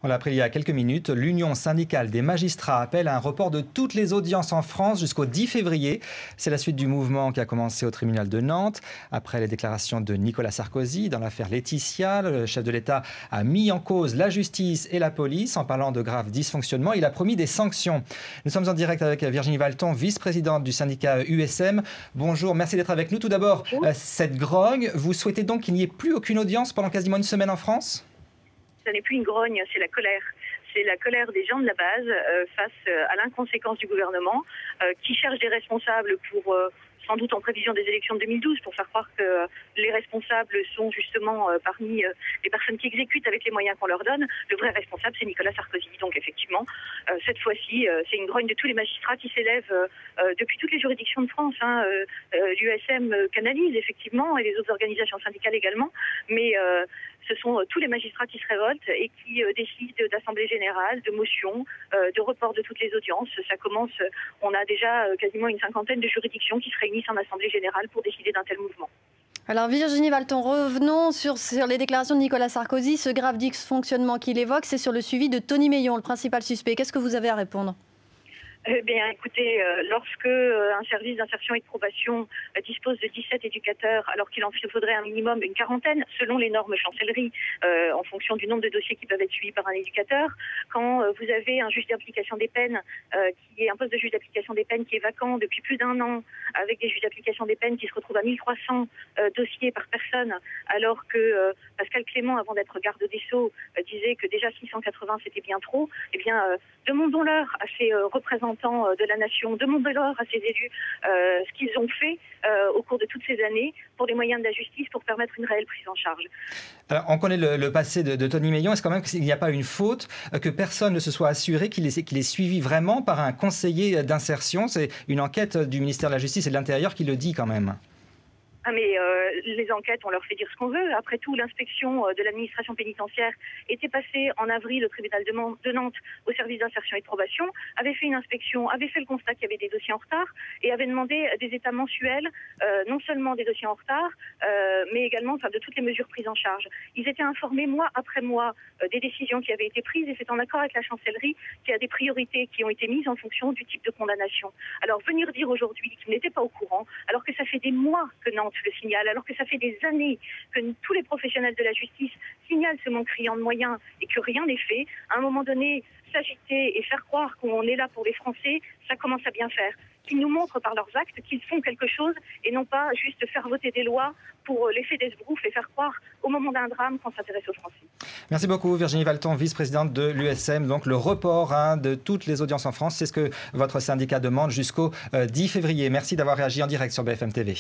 On l'a appris il y a quelques minutes, l'Union syndicale des magistrats appelle à un report de toutes les audiences en France jusqu'au 10 février. C'est la suite du mouvement qui a commencé au tribunal de Nantes. Après les déclarations de Nicolas Sarkozy dans l'affaire Laetitia, le chef de l'État a mis en cause la justice et la police en parlant de graves dysfonctionnements. Il a promis des sanctions. Nous sommes en direct avec Virginie Valton, vice-présidente du syndicat USM. Bonjour, merci d'être avec nous. Tout d'abord, cette grogne, vous souhaitez donc qu'il n'y ait plus aucune audience pendant quasiment une semaine en France ? Ce n'est plus une grogne, c'est la colère. C'est la colère des gens de la base face à l'inconséquence du gouvernement qui cherche des responsables pour, sans doute en prévision des élections de 2012, pour faire croire que les responsables sont justement parmi les personnes qui exécutent avec les moyens qu'on leur donne. Le vrai responsable, c'est Nicolas Sarkozy. Donc effectivement, cette fois-ci, c'est une grogne de tous les magistrats qui s'élèvent depuis toutes les juridictions de France. L'USM canalise effectivement, et les autres organisations syndicales également, mais ce sont tous les magistrats qui se révoltent et qui décident d'assemblée générale, de motions, de report de toutes les audiences. Ça commence, on a déjà quasiment une cinquantaine de juridictions qui se réunissent en assemblée générale pour décider d'un tel mouvement. Alors Virginie Valton, revenons sur les déclarations de Nicolas Sarkozy. Ce grave dysfonctionnement qu'il évoque, c'est sur le suivi de Tony Meillon, le principal suspect. Qu'est-ce que vous avez à répondre ? Eh bien, écoutez, lorsque un service d'insertion et de probation dispose de 17 éducateurs, alors qu'il en faudrait un minimum une quarantaine, selon les normes chancellerie, en fonction du nombre de dossiers qui peuvent être suivis par un éducateur, quand vous avez un juge d'application des peines, qui est un poste de juge d'application des peines qui est vacant depuis plus d'1 an, avec des juges d'application des peines qui se retrouvent à 1300 dossiers par personne, alors que Pascal Clément, avant d'être garde des Sceaux, disait que déjà 680 c'était bien trop, eh bien, demandons-leur à ces représentants de la nation, demandons-leur à ces élus ce qu'ils ont fait au cours de toutes ces années pour les moyens de la justice pour permettre une réelle prise en charge. Alors, on connaît le passé de Tony Meillon. Est-ce quand même qu'il n'y a pas une faute que personne ne se soit assuré qu'il est suivi vraiment par un conseiller d'insertion? C'est une enquête du ministère de la Justice et de l'Intérieur qui le dit quand même. Ah mais les enquêtes, on leur fait dire ce qu'on veut. Après tout, l'inspection de l'administration pénitentiaire était passée en avril au tribunal de Nantes au service d'insertion et de probation, avait fait une inspection, avait fait le constat qu'il y avait des dossiers en retard et avait demandé des états mensuels, non seulement des dossiers en retard, mais également de toutes les mesures prises en charge. Ils étaient informés mois après mois des décisions qui avaient été prises et c'est en accord avec la chancellerie qu'il y a des priorités qui ont été mises en fonction du type de condamnation. Alors venir dire aujourd'hui qu'ils n'étaient pas au courant, alors que ça fait des mois que Nantes le signale, alors que ça fait des années que tous les professionnels de la justice signalent ce manque criant de moyens et que rien n'est fait, à un moment donné, s'agiter et faire croire qu'on est là pour les Français, ça commence à bien faire. Qu'ils nous montrent par leurs actes qu'ils font quelque chose et non pas juste faire voter des lois pour l'effet d'esbrouf et faire croire au moment d'un drame qu'on s'intéresse aux Français. Merci beaucoup Virginie Valton, vice-présidente de l'USM. Donc le report de toutes les audiences en France, c'est ce que votre syndicat demande jusqu'au 10 février. Merci d'avoir réagi en direct sur BFM TV.